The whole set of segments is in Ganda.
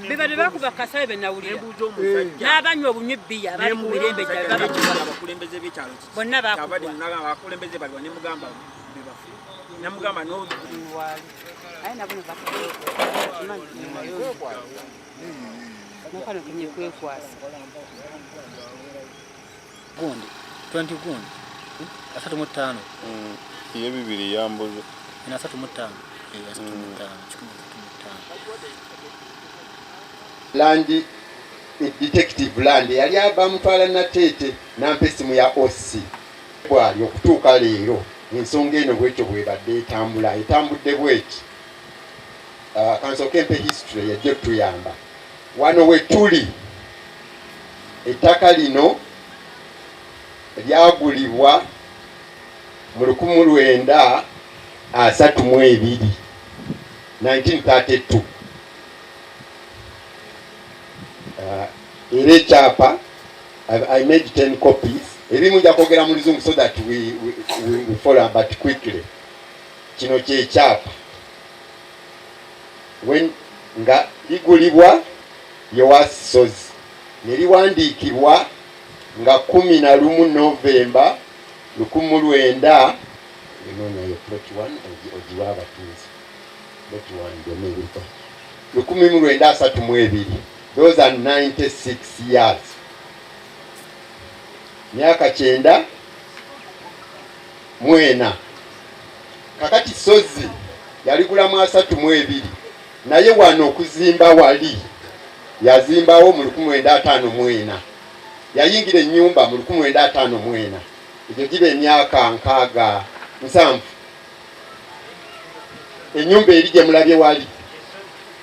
Bibadde bakuba kasabe benawulira n'abanywa obunywa ebbiya bali mu mirembe gyabwe abakulembeze b'ekyalo bonna abakulembeze bali ne mugamba bebafu ne mugamba n'obuwali aye nabo ne nakano kenye kwekwasa gundi 20 gundi 35 ye bibiri yambuze ina 35 Land detective land yali abamutwala Natete nampesimu ya OC bwali okutuuka leero ensonga eno bwekyo bwebadde etambudde bweki kansoke mpe history yajja tuyamba wano we tuli ettaka lino lyagulibwa mu 1932 1932 era ekyapa I made 10 copies ebimu nja kwogera mu luzungu so that we follow but quickly kino kyekyapa nga ligulibwa Yowasi Sozi ne liwandiikibwa nga 11 Novemba 1900 enonayo plot 1 ogiwa abatuuzi plot 1 1932. Those are 96 years. Miaka 9 mwena. Kakati Sozi yaligula mu 32 naye wano okuzimba wali yazimbawo mu 1954 yayingira ennyumba mu 1954 ekyo giba emyaka 67 ennyumba eri gye mulabye wali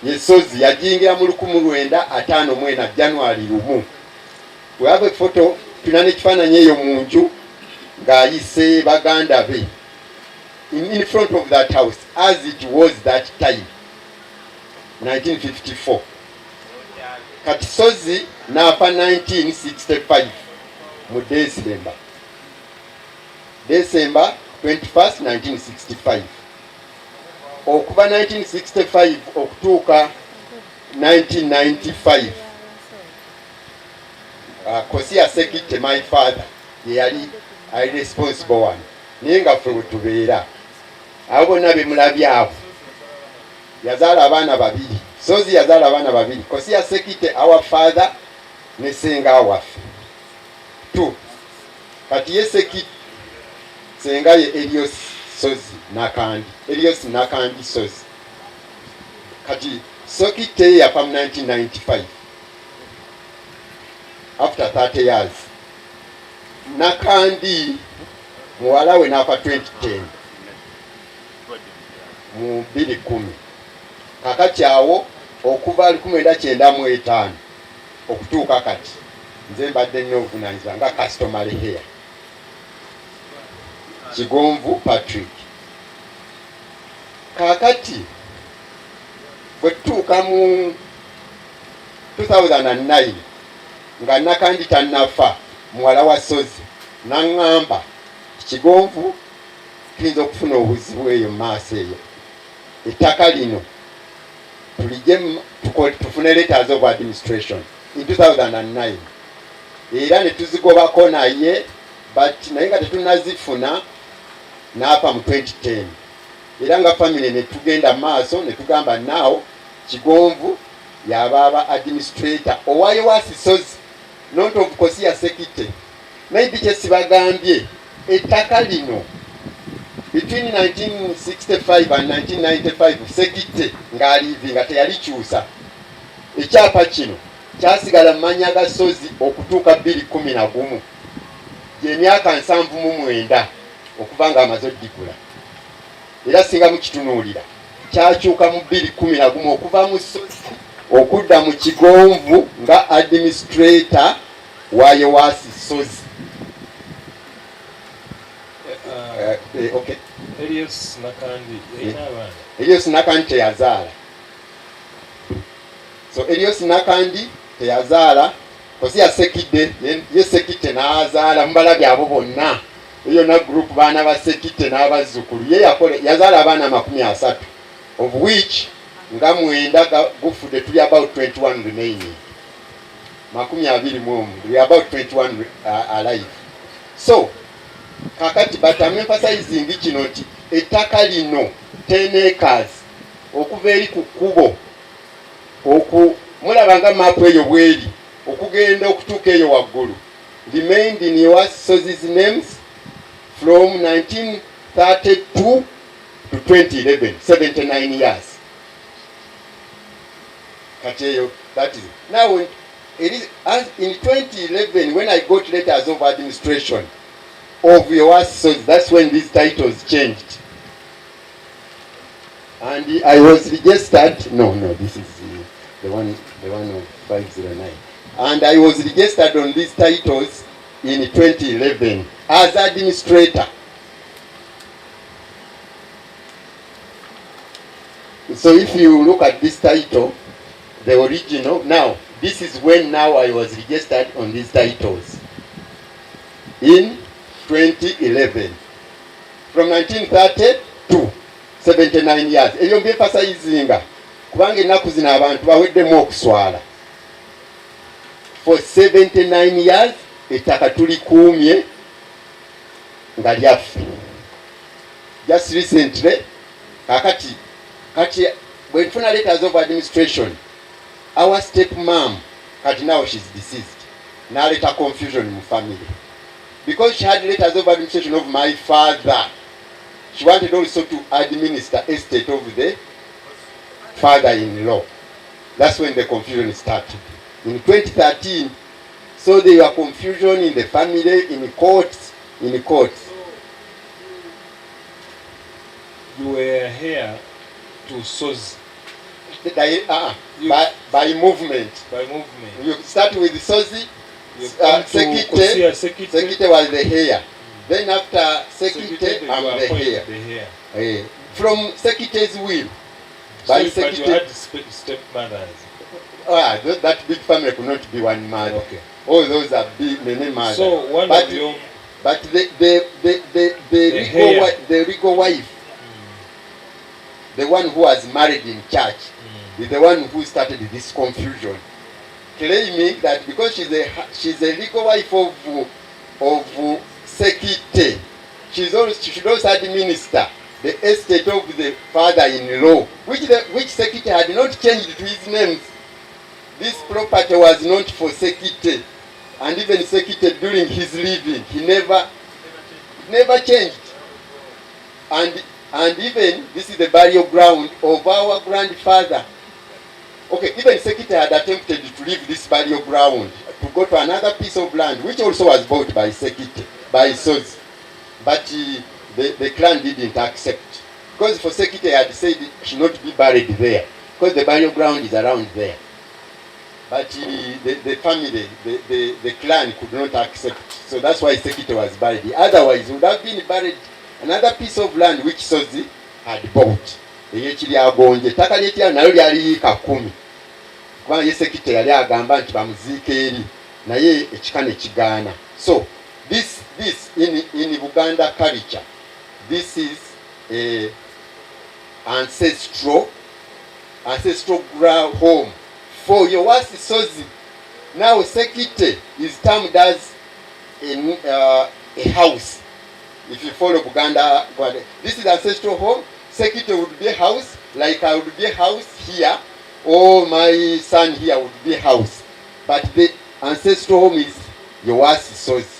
Yesozi yajingira mu 1954 January 1. We have a photo tulina ekifaananyi eyo mu nju ng'ayise baganda be in front of that house as it was that time 1954. Kati Sozi n'afa 1965 mu December 21st 1965. Okuva 1965 okutuuka 1995 Kosia Sekite my father ye yali responsible one naye nga ffe tubeera abo bonna bemulabye abo yazaala abaana babiri Sozi yazaala abaana babiri Kosia Sekite our father ne senga waffe tu kati ye Sekite senga ye Elios Sozi Nakandi Elios Nakandi Sozi kati Sekite yafa mu 1995 after 30 years. Nakandi muwala we nafa 2010 mu 2010 kakati awo okuva 1995 okutuuka kati nze mbadde n'ovunaanyizibwa nga customary here Kigonvu Patrick. Kakati bwe tutuuka mu 2009 nga Nakandi tannafa muwala wa Sozi n'aŋŋamba Kigonvu tuyinza okufuna obuzibu eyo mu maaso eyo, ettaka lino tulijje tufune letters of administration in 2009 era ne tuzigobako naye naye nga tetunazifuna n'afa mu 2010 era nga family ne tugenda maaso ne tugamba naawo Kigonvu yabaaba administrator owayo wa Sisozi not of Kosia Sekite. Maybe kyesibagambye ettaka lino between 1965 and 1995 Sekite ng'alivi nga teyalikyusa. Ekyapa kino kyasigala mu mannya ga Sozi okutuuka 2011 gy'emyaka 79 okuva nga amaze oddikula. Era singa mukitunuulira kyakyuka mu 2011 okuva mu Sozi okudda mu Kigonvu nga administrator wa Yowasi Sozi. Okay. Elias Nakandi Elias Nakandi teyazaala. So Elias Nakandi teyazaala Kosia Sekite ye Sekite n'azaala mubalabi abo bonna eyo na group baana ba Sekite n'abazzukulu ye yazaala abaana 30 of which nga mwenda gufudde tuli about 21 remaining. 21 we are about 21 alive. So kakati but I'm emphasizing kino nti ettaka lino 10 acres okuva eri ku kkubo mulabanga mapu eyo bweri okugenda okutuuka eyo waggulu remained in your Sozi's names from 1932 to 2011, 79 years. That is now it is as in 2011 when I got letters of administration of your Sozi, that's when these titles changed. And I was registered. No, this is the one of 509. And I was registered on these titles in 2011 as administrator. So if you look at this title, the original, now this is when now I was registered on these titles in 2011 from 1930 to 79 years. Eyo mbyemphasizinga kubanga ennaku zino abantu baweddemu okuswala. For 79 years ettaka tulikuumye nga lyaffe. Just recently kati bwe tufuna letters of administration, our stepmom kati now she's deceased n'aleeta confusion mu family because she had letters of administration of my father. She wanted also to administer estate of the father-in-law. That's when the confusion started in 2013. So there were confusion in the family, in courts. You were here to Sozi. By movement. You start with Sozi. Sekite was the hair. Then after Sekite, I'm the hair. From Sekite's will. By So but you had stepmothers. That big family could not be one mother. Okay. All those are big many mothers. So one but of your but the regal wife, the one who was married in church, is the one who started this confusion, claiming that because she's a legal wife of Sekite, she should also administer the estate of the father-in-law, which Sekite had not changed to his name. This property was not for Sekite, and even Sekite during his living, he never changed. And even this is the burial ground of our grandfather. Okay, even Sekite had attempted to leave this burial ground to go to another piece of land, which also was bought by Sekite, by Sozi, but the clan didn't accept, because for Sekite had said it should not be buried there because the burial ground is around there. But the family, the clan could not accept, so that's why Sekite was buried. Otherwise, it would have been buried another piece of land which Sozi had bought. ey'Ekiryagonje. Ettaka ly'Ekiryagonje nalyo lyali yiika 10 kubanga ye Sekitule yali agamba nti bamuziika eri naye ekika ne kigaana. So this in Buganda culture, this is a ancestral home for Yowasi Sozi. Now Sekite is termed as a house. If you follow Buganda, this is ancestral home. Sekite would be a house, like I would be a house here, or my son here would be a house. But the ancestral home is Yowasi Sozi.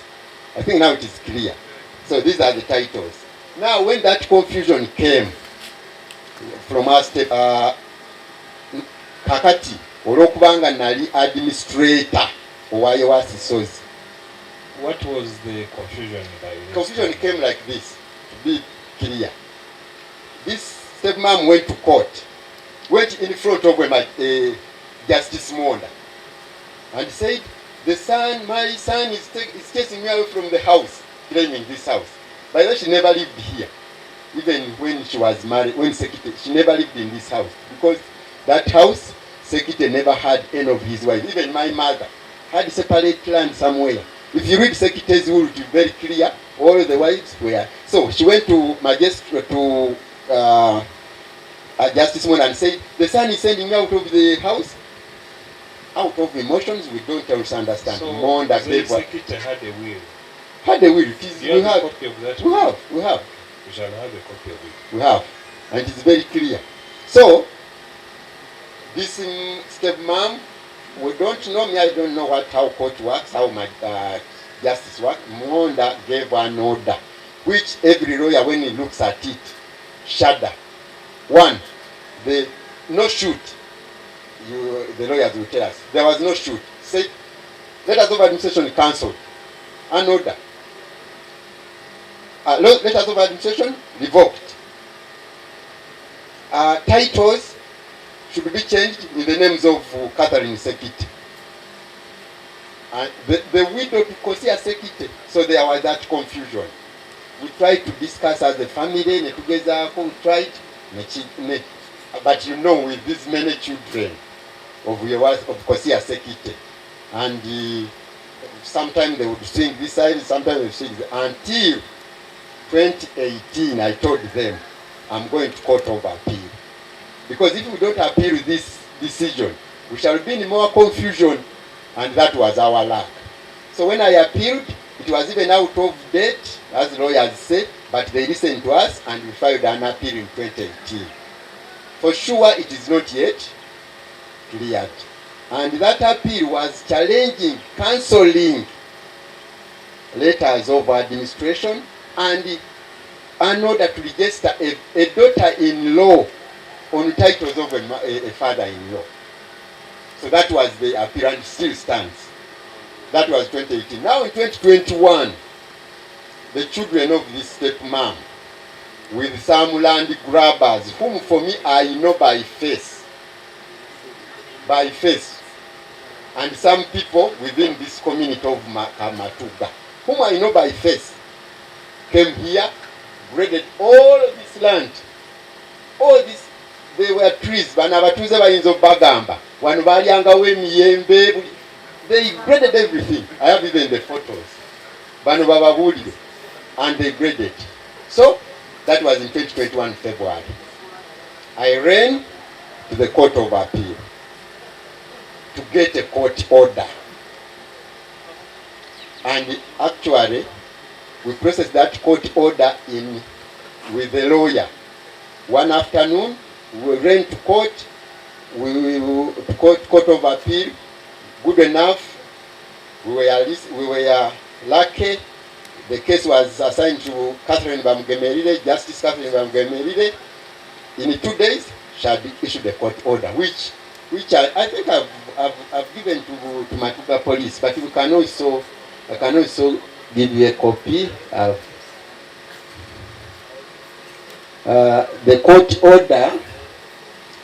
I think now it is clear. So these are the titles. Now when that confusion came from our step, kakati olw'okubanga nali administrator owa Yowasi Sozi. What was the confusion? Confusion came like this, to be clear. This stepmom went to court, went in front of Justice Monda, and said, my son is chasing me away from the house, claiming this house. By the way, she never lived here. Even when she was married, when Sekite, she never lived in this house. Because that house, Sekite never had any of his wives. Even my mother had separate land somewhere. If you read Sekite's will, it is very clear, all the wives were. So she went to Justice Monda and said, the son is sending me out of the house. Out of emotions, we don't also understand. So Monda Sekite had a will. Had a will. It is, Do you have a copy of that? We have. We shall have a copy of it. We have. And it is very clear. So, this stepmom, we don't know, I don't know how court works, how my justice works. Monda gave an order, which every lawyer, when he looks at it, shudder. One, the no shoot. The lawyers will tell us. There was no shoot. Said, letters of administration cancelled. An order. Letters of administration revoked. Titles should be changed in the names of Catherine Sekite. The widow to Kosia Sekite. So there was that confusion. We tried to discuss as a family, together, we tried, but you know, with these many children of Kosia Sekite, and sometimes they would sing this side, sometimes they would sing this, until 2018, I told them, I'm going to court of appeal. Because if we don't appeal this decision, we shall be in more confusion, and that was our luck. So when I appealed, it was even out of date, as lawyers say, but they listened to us, and we filed an appeal in 2018. For sure, it is not yet cleared. And that appeal was challenging, cancelling letters of administration and an order to register a daughter-in-law on titles of a father-in-law. So that was the appeal, and still stands. That was 2018. Now in 2021, the children of this stepmom, with some land grabbers, whom for me I know by face, and some people within this community of Matuga, whom I know by face, came here, graded all of this land. All this, they were trees, banabatuze bayinzo bagamba, wanu balyangawo emiyembe, they graded everything. I have even the photos. Bano bababulire, and they graded. So, that was in 2021 February. I ran to the Court of Appeal to get a court order. And actually, we processed that court order with the lawyer. One afternoon, we ran to court, Court of Appeal. Good enough, we were lucky. The case was assigned to Catherine Bamugemerire, Justice Catherine Bamugemerire. In 2 days, shall be issued a court order, which I think I've given to Matuga Police, but I can also give you a copy of the court order.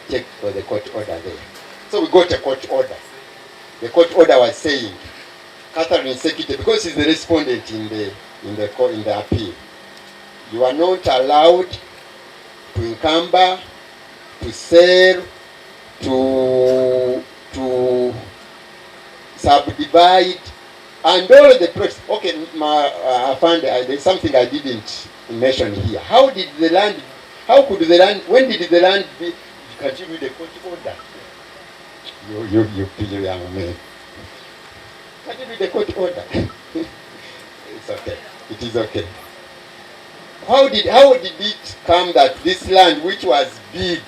Check for the court order there. So we got a court order. The court order was saying, Catherine Sekite, because she's the respondent in the appeal, you are not allowed to encumber to sell, to subdivide, and all the plots. Okay, I found there's something I didn't mention here. How could the land, when did the land be, can't you read the court order? You young man. Can't you read the court order? It's okay. It is okay. How did it come that this land, which was big,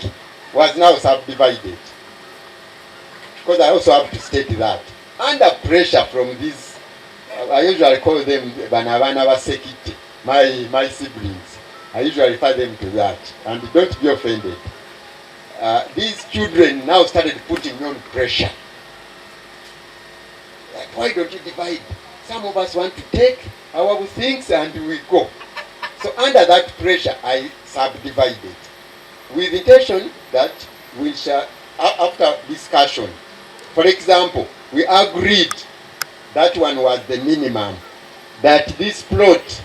was now subdivided? Because I also have to state that. Under pressure from these, I usually call them Banavana Sekite, my siblings. I usually refer them to that. And don't be offended. These children now started putting on pressure. Like, why don't you divide? Some of us want to take our things and we go. So under that pressure, I subdivided. With intention that we shall, after discussion, for example, we agreed that one was the minimum, that this plot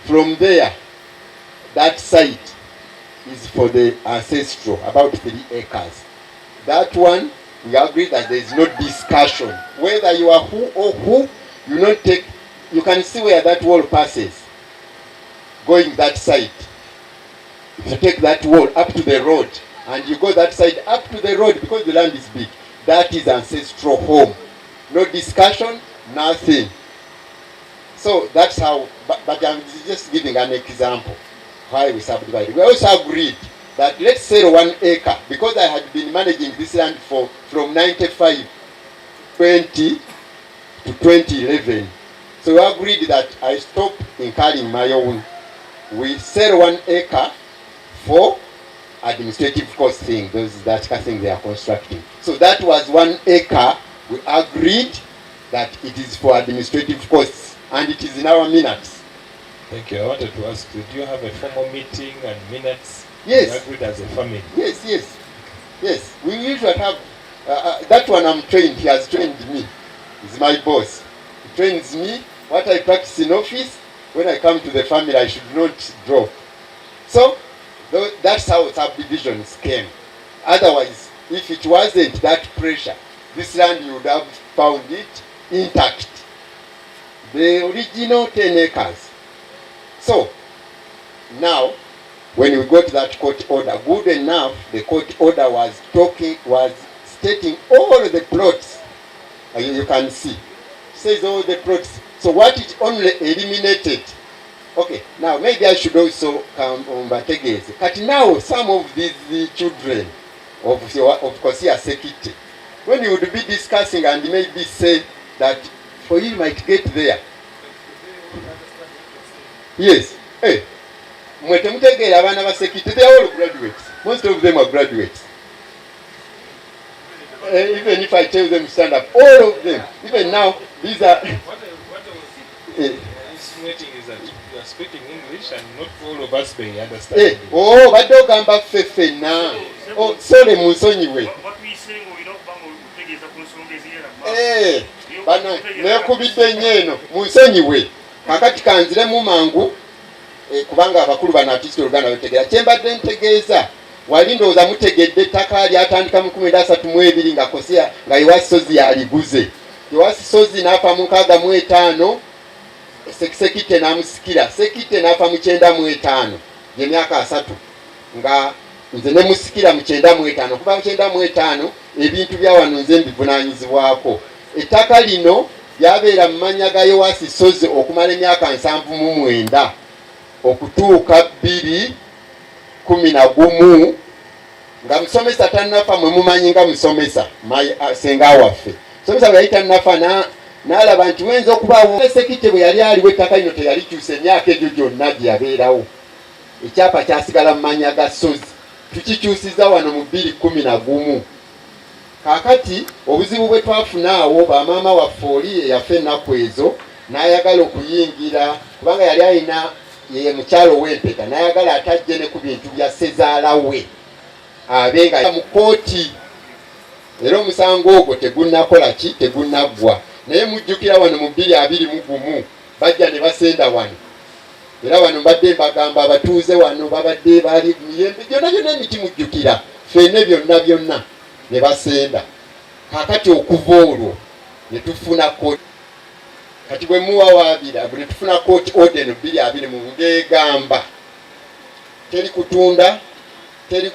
from there, that site is for the ancestral, about 3 acres. That one, we agreed that there is no discussion. Whether you are who or who, you not take, you can see where that wall passes, going that side. If you take that wall up to the road, and you go that side up to the road, because the land is big, that is ancestral home. No discussion, nothing. So that's how, but I'm just giving an example why we subdivided. We also agreed that let's sell 1 acre, because I had been managing this land from 95, 20 to 2011. So we agreed that I stop incurring my own. We sell 1 acre for administrative cost thing, that thing they are constructing. So that was 1 acre. We agreed that it is for administrative costs, and it is in our minutes. Thank you. I wanted to ask, did you have a formal meeting and minutes? Yes. You agreed as a family? Yes. We usually have, that one I'm trained, he has trained me. He's my boss. He trains me. What I practice in office, when I come to the family, I should not drop. So, that's how subdivisions came. Otherwise, if it wasn't that pressure, this land you would have found it intact. The original 10 acres. So, now, when we got that court order, good enough, the court order was stating all the plots. You can see. It says all the plots. So what it only eliminated. Okay, now maybe I should also come on Bategeze. But now some of these children of Kosia Sekite, when you would be discussing and maybe say that for you might get there. Yes. Hey. They are all graduates. Most of them are graduates. Even if I tell them stand up, all of them, even now, these are... What I was insinuating is that you are speaking English and not all of us may understand. Oh, but don't come back fefe now. Oh, sorry, Musonyiwe. Bano, nekubidde nnyeno, Musonyiwe. Kakati kanzire mu mangu. Kubanga abakulu bano artiste Uganda bategeera kyembadde ntegeeza wali ndowooza mutegedde ettaka lyatandika mu 1932 nga Kosia nga Ewasisozi yaliguze. Ewasisozi n'afa mu 65, Sekite n'amusikira. Sekite n'afa mu 95, gy'emyaka 3 nga nze ne musikira mu 95. Kuva mu 95 ebintu bya wano nze mbivunaanyizibwako. Ettaka lino lyabeera mu mannya ga Ewasisozi okumala emyaka 79 okutuuka 2011 nga musomesa tannafa. Mwe mumanyi nga musomesa senga waffe musomesa bwe yali tannafa n'alaba nti wenza okubaawo. Sekite bwe yali aliwo ettaka lino teyalikyusa emyaka egyo gyonna gye yabeerawo. Ekyapa kyasigala mu mannya ga Sozi. Tukikyusiza wano mu 2011. Kaakati obuzibu bwe twafunaawo bamaama waffe oli yaffe ennaku ezo n'ayagala okuyingira kubanga yali alina ye mukyalo w'empeta n'ayagala atajje ne ku bintu bya ssezaala we abenga mu kooti. Era omusango ogwo tegunnakola ki, tegunnaggwa. Naye mujjukira wano mu 2021 bajja ne basenda wano era wano mbadde mbagamba abatuuze wano babadde bali miyembe byonna emiti mujjukira ffenne byonna ne basenda. Kakati okuva olwo ne tufuna kooti. Kati bwe muwawaabira bwe tufuna kooti order 220 mu ng'egamba teri kutunda, teri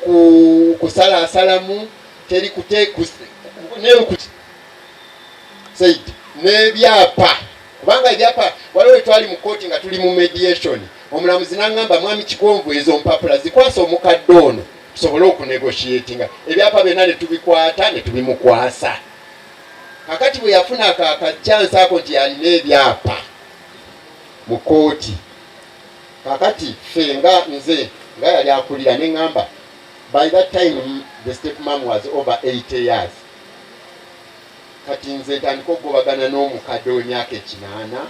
kusalaasalamu, teri n'ebyapa. Kubanga ebyapa waliwo twali mu kooti nga tuli mu mediation, omulamuzi n'angamba mwami Kigonvu ezo mpapula zikwasa omukadde ono tusobole okunegotiatinga. Ebyapa byonna ne tubikwata ne tubimukwasa. Kakati bwe yafuna akachansi ako nti alina ebyapa mu kooti, kakati ffe nze nga yali akulira ne ngamba by that time the stepmom was over 80 years. Kati nze ntandika okugobagana n'omukadde w'emyaka 8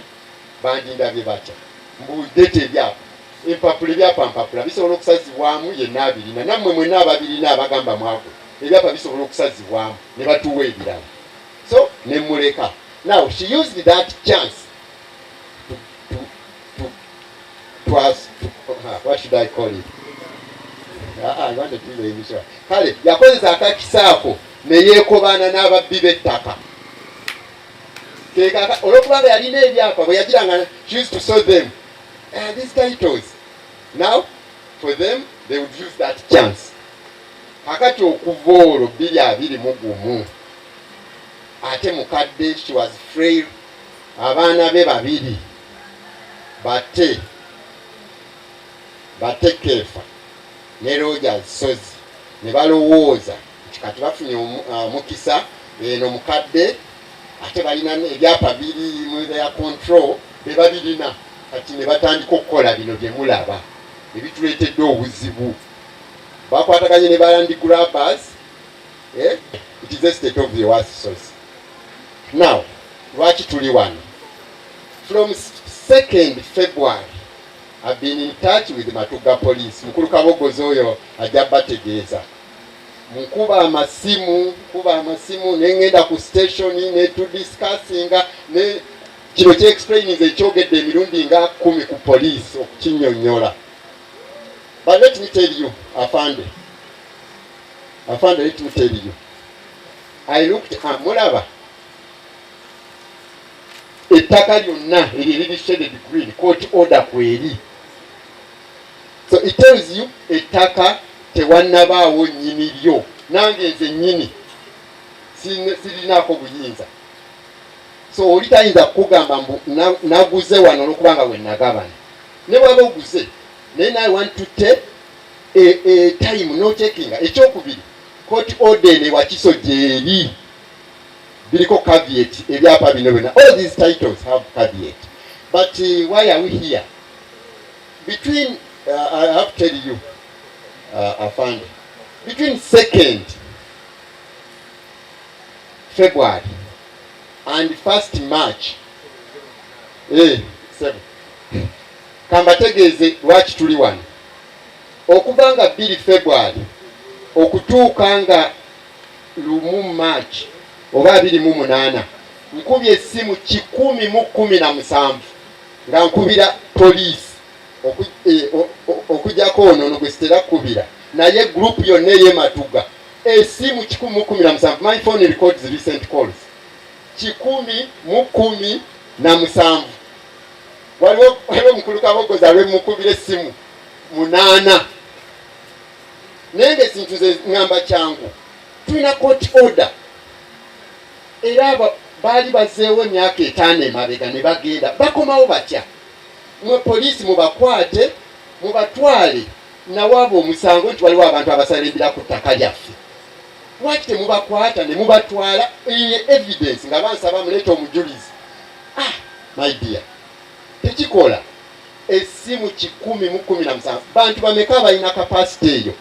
bandindabye batya mbudde ebyapa empapula ebyapa bisobola okusazibwamu yenna abirina, nammwe mwenna ababirina abagamba mwagwe ebyapa bisobola okusazibwamu ne batuwa ebirala. So nemuleka. Now she used that chance what should I call it? I wanted to be sure. Kale yakozesa akakisaako ne yeekobana n'ababbi b'ettaka. Olwokubanga yalina ebyapa bwe yagiranga she used to show them these titles. Now for them they would use that chance. Kakati okuva olwo 2021 ate mukadde she was frail, abaana be babiri bate Kefa ne Rogers Sozi ne balowooza kati bafunye mukisa eno mukadde ate balina ebyapa biri mu their control be babirina kati ne batandika okukola bino bye mulaba ebituleetedde obuzibu. Bakwataganye ne balandi grabbers. It is a state of the worst source. Now, lwaki tuli wano? From 2nd February, I've been in touch with Matuga Police. Mukulu Kabogozi oyo ajja bategeeza. Nkuba amasimu nengenda ku station ne to discussinga ne kino kye explaining ekyogedde emirundi nga 10 ku police okukinyonnyola. But let me tell you, Afande, let me tell you. I looked at mulaba ettaka lyonna eriri shaded green court order kweri. So it tells you ettaka tewannabaawo nnyini lyo, nange nze nnyini sirinaako buyinza. So oli tayinza kugamba mbu naguze wano olwokubanga we nagabana. Ne bwaba oguze naye I want to take a time no checking. Ekyokubiri court order ne wakiso gyeri biriko caveat ebyapa bino byonna. All these titles have caveat. But why are we here? Between I have to tell you, Afande, between 2nd February and 1st March, 7. Kambategeeze lwaki tuli wano. Okubanga 2 February okutuuka nga 1 March oba 28 nkubye essimu 117 nga nkubira police okujjako ono gwe sitera kubira naye group yonna ey'Ematuga essimu 117. My phone records recent calls 117. Waliwo mukulu Kabogozi alwemukubira essimu 8. Nenge sintu ze ngamba kyangu tulina court order era baali bazeewo emyaka 5 emabega ne bagenda bakomawo batya. Mwe polisi mubakwate mubatwale nawaabo omusango nti waliwo abantu abasalembera ku ttaka lyaffe. Lwaki temubakwata ne mubatwala evidence nga bansaba muleeta omujulizi? My dear, tekikola. Essimu 117. Bantu bameka balina kapasite eyo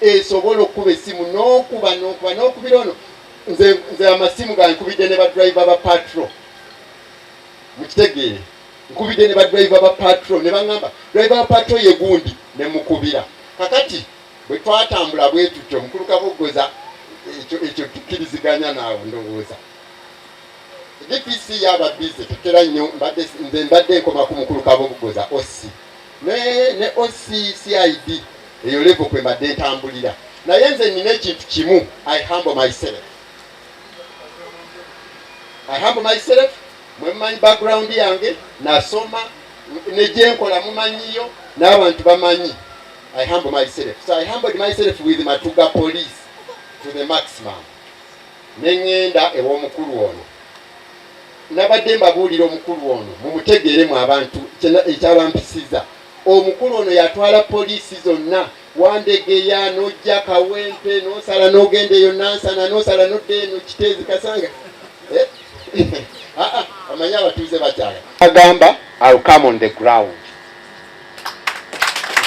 esobola okuba essimu n'okubira ono. Nze amasimu gange nkubidde ne badriver ba patrol mukitegeere, nkubidde ne badriver ba patrol ne baŋŋamba driver ba patrol ye gundi ne mukubira. Kakati bwe twatambula bwe tutyo mukulu Kabogozi ekyo tukkiriziganya naawe ndowooza. DPC yaba busy tutera nnyo nze mbadde nkoma ku mukulu Kabogozi osi ne OCCID eyo level kwe mbadde ntambulira naye nze nina ekintu kimu I humble myself mwe mmanyi background yange nasoma ne gyenkola mumanyiyo n'abantu bamanyi I humble myself. So I humbled myself with Matuga police to the maximum. Nengenda ew'omukulu ono. Nabadde mbabuulira omukulu ono mumutegeeremu abantu ekyabampisiza. Omukulu ono yatwala poliisi zonna Wandegeya n'ojja Kawempe n'osala n'ogenda eyo Nansana n'osala n'odda eno Kiteezi Kasanga. Amanyi abatuuze bakyala. Agamba I'll come on the ground.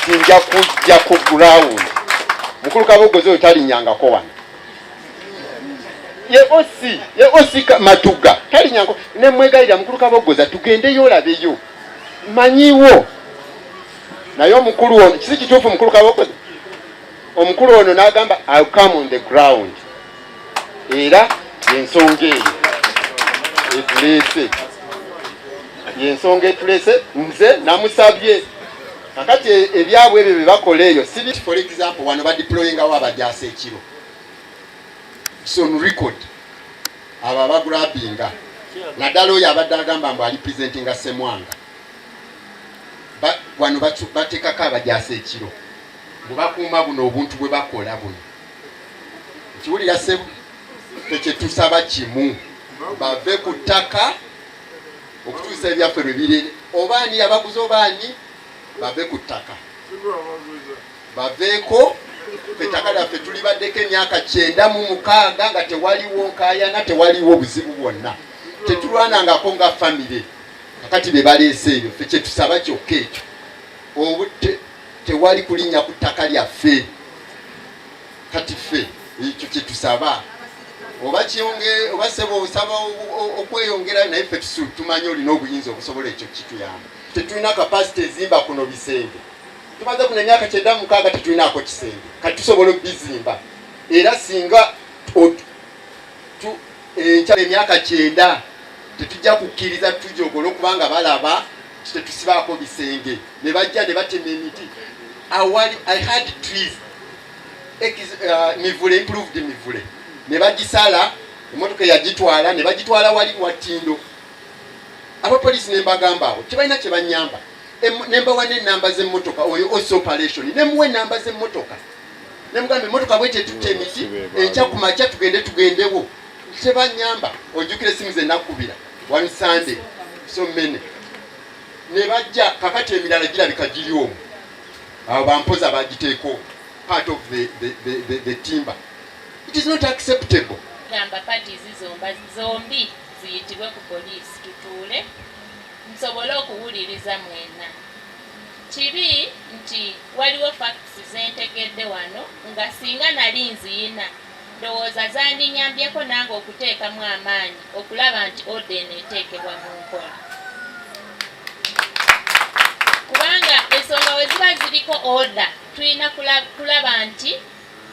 Nja kujja ku ground. Mukulu Kabogoza oyo talinyangako wano. Ye osi Matuga talinyangako ne mwegayira Mukulu Kabogoza tugendeyo olabeyo. Manyiwo. Naye omukulu ono kisi kituufu Mukulu Kabogoza. Omukulu ono n'agamba I'll come on the ground. Era yensonga eyo. Yensonga etulese nze namusabye. Kakati ebyabwe ebyo bye bakola eyo si for example wano ba deployinga abajasa ekiro. So on record aba bagrabinga naddala oyo abadde agamba mbu ali presentinga Ssemwanga. Wano bateekako abajasa ekiro. Bwe bakuuma buno obuntu bwe bakola buno. Kiwulira Ssebu tekyetusaba kimu. Bave ku ttaka okutuusa ebyaffe lwe birere. Obaani yabaguza obaani bave ku ttaka. Baveeko ettaka lyaffe tuli baddeko emyaka 96 nga tewaliwo nkaayana tewaliwo buzibu bwonna. Tetulwanangako nga famire. Kakati be baleese ebyo ffe kyetusaba kyokka ekyo. Obudde tewali kulinnya ku ttaka lyaffe. Kati ffe ekyo kyetusaba. Oba kiyonge oba sebo osaba okweyongera naye ffe tumanyi olina obuyinza obusobola ekyo kituyamba. Tetulina capacity ezimba kuno bisenge. Tumaze kuno emyaka 96 tetulinaako kisenge. Kati tusobola okubizimba. Era singa emyaka 9 tetujja kukkiriza tujogola okubanga balaba tetusibaako bisenge. Ne bajja ne batema emiti. I had trees. Mivule improved mivule. Ne bagisala emmotoka yagitwala ne bagitwala wali Watindo. Abapoliisi ne mbagamba awo tebalina kye banyamba. Ne mbawa n'ennamba z'emmotoka oyo osi operation ne muwe ennamba z'emmotoka. Ne mugamba emmotoka bwete tutte emiti enkya ku makya tugendewo. Tebanyamba ojjukira essimu ze nakubira one Sunday so many. Ne bajja kakati emirala girabika giri omwo. Abo bampoza bagiteeko part of the timber. It is not acceptable. Gamba parties zombi ziyitibwe ku poliisi tutuule nsobole okuwuliriza mwena. Kibi nti waliwo facts zentegedde wano nga singa nali nziyina ndowooza zandinyambyeko nange okuteekamu amaanyi okulaba nti order eteekebwa mu nkola. Kubanga ensonga we ziba ziriko order tulina kulaba nti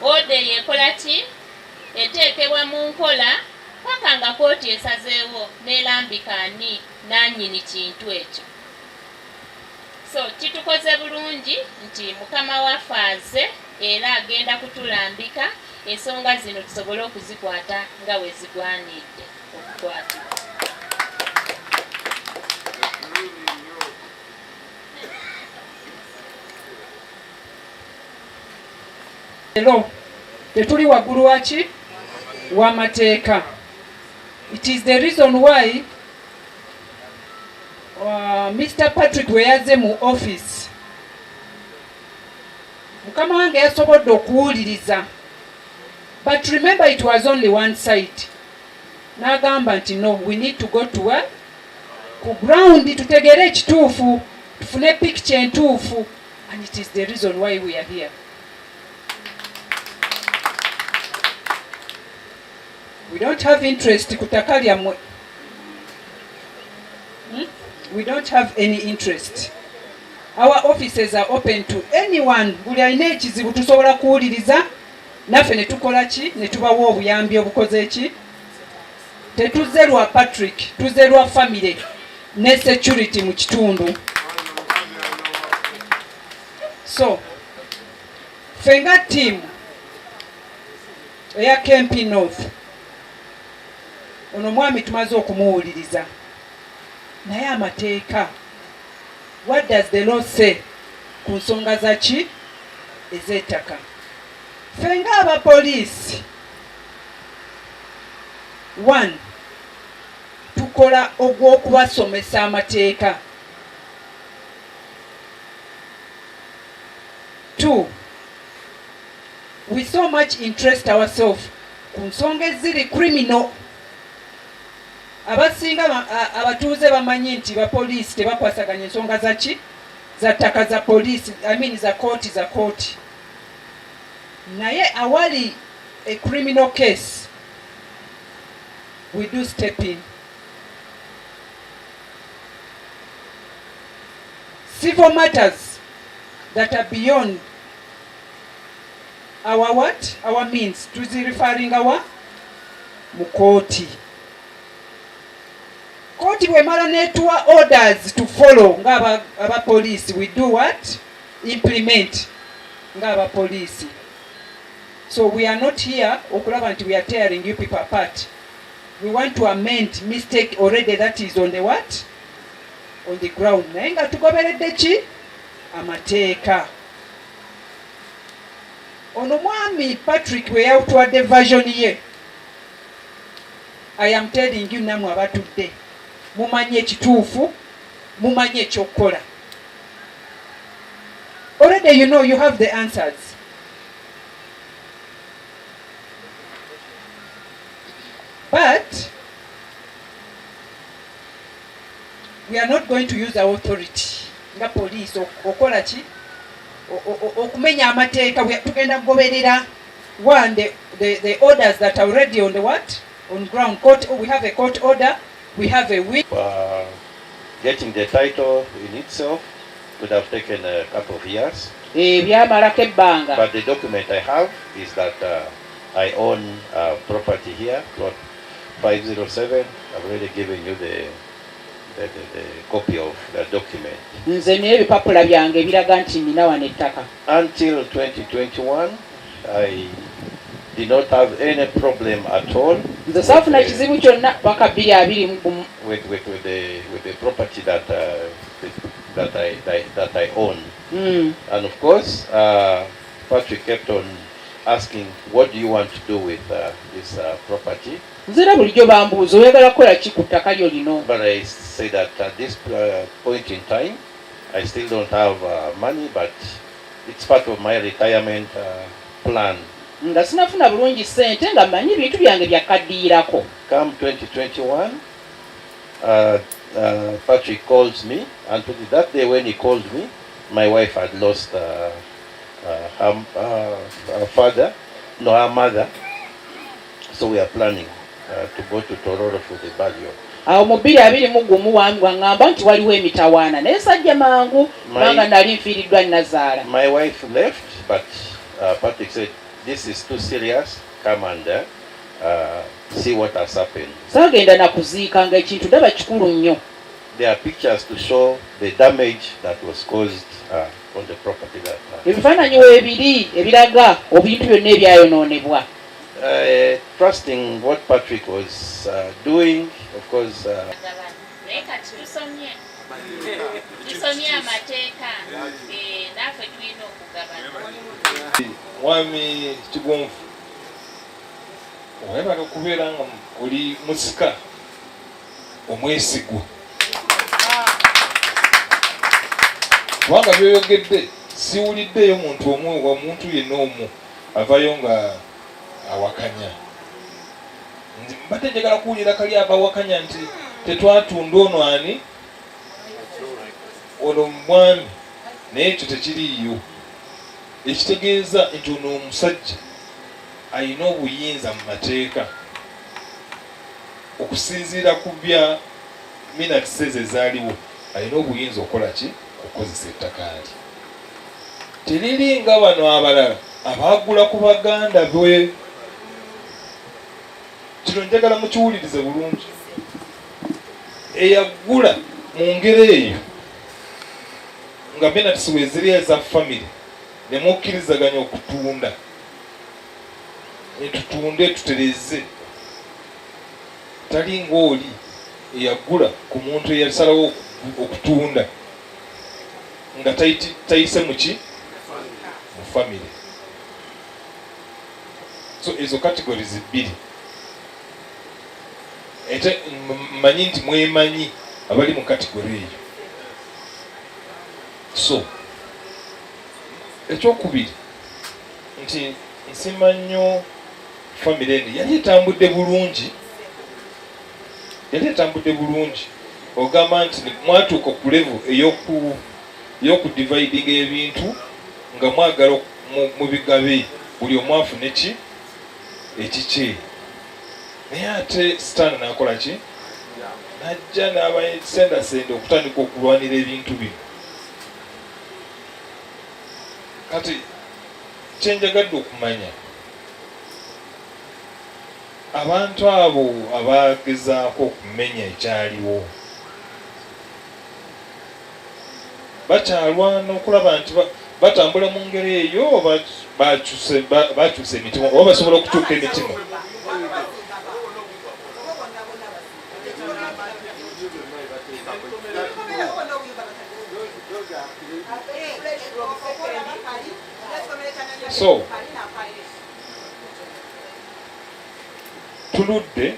order yekola ki eteekebwa mu nkola paka nga kooti esazeewo n'erambika ani nannyini kintu ekyo. So kitukoze bulungi nti Mukama waffe aze era agenda kutulambika ensonga zino tusobole okuzikwata nga we zigwanidde okukwatibwa. Hello, tetuli waggulu waki w'amateeka. It is the reason why Mr. Patrick we yazze mu office. Mukama wange yasobodde okuwuliriza. But remember it was only one side. N'agamba nti no, we need to go to where? Ku ground tutegere ekituufu, tufune picture entuufu. And it is the reason why we are here. We don't have interest kutaka lyamwe. We don't have any interest. Our offices are open to anyone. Buli alina ekizibu tusobola kuwuliriza naffe ne tukola ki ne tubawa obuyambi obukoze ki. Tetuzze lwa Patrick, tuzze lwa family ne security mu kitundu. So fenga team eya Kempi North ono mwami tumaze okumuwuliriza naye amateeka, what does the law say ku nsonga zaki ez'ettaka? Fenga abapoliisi, 1 tukola ogw'okubasomesa amateeka. 2 we so much interest ourselves ku nsonga eziri criminal. Abasinga abatuuze bamanyi nti bapoliisi tebakwasaganya ensonga zaki za ttaka za poliisi, za kooti. Naye awali a criminal case, we do step in. Civil matters that are beyond our means, referring our mukoti. Koti bwemala netuwa orders to follow nga aba police, we do what? Implement nga aba police. So we are not here okulaba nti we are tearing you people apart. We want to amend mistake already that is on the what? On the ground. Naye nga tugoberedde ki? Amateeka. Ono mwami Patrick we yawutwadde version ye. I am telling you namwe abatudde. Mumanye ekituufu, mumanye ekyokukola. Already you know you have the answers. But we are not going to use our authority nga police okola ki okumenya amateeka. Tugenda kugoberera one the orders that are already on the what? On ground. Court, we have a court order. We have a week. Getting the title in itself would have taken a couple of years. But the document I have is that I own property here, plot 507. I've already given you the copy of the document. Until 2021, I did not have any problem at all with the property that I own. And of course, Patrick kept on asking, what do you want to do with this property? But I say that at this point in time, I still don't have money, but it's part of my retirement plan. Come 2021, Patrick calls me, and that day when he called me, my wife had lost her mother, so we are planning to go to Tororo for the burial. My wife left, but Patrick said, this is too serious, come and see what has happened. There are pictures to show the damage that was caused on the property that trusting what Patrick was doing, of course. Mwami Kigonvu, webala okubeera nga oli musika omwesigwa. Kubanga byoyogedde siwuliddeyo muntu omu wa muntu yenna omu avayo nga awakanya. Mbadde njagala kuwulira kali abawakanya nti tetwatunda ono ani ono mwami, naye ekyo tekiriiyo. Ekitegeeza nti ono omusajja alina obuyinza mu mateeka okusinziira ku bya minakiseze ezaaliwo, alina obuyinza okukola ki? Okukozesa ettaka lye. Teriri nga bano abalala abaagula ku baganda bwe. Kino njagala mukiwulirize bulungi. Eyagula mu ngeri eyo nga minakisi we ziri eza famire ne mukkirizaganya okutunda tutunde tutereze tali ng'oli eyagula ku muntu eyasalawo okutunda nga tayise muki mu family. So ezo categories bbiri ate mmanyi nti mwemanyi abali mu category eyo. So ekyokubiri nti nsima nnyo family eno yali etambudde bulungi ogamba nti mwatuuka ku level ey'okudividing ebintu nga mwagala mu bigabe buli omu afune ki ekikye. Naye ate Stan n'akola ki? Najja n'abasendasende okutandika okulwanira ebintu bino. Kati kyenjagadde okumanya abantu abo abagezaako okumenya ekyaliwo bakyalwana okulaba nti batambula mu ngeri eyo oba bakyusa emitima oba basobola okukyuka emitima. So tuludde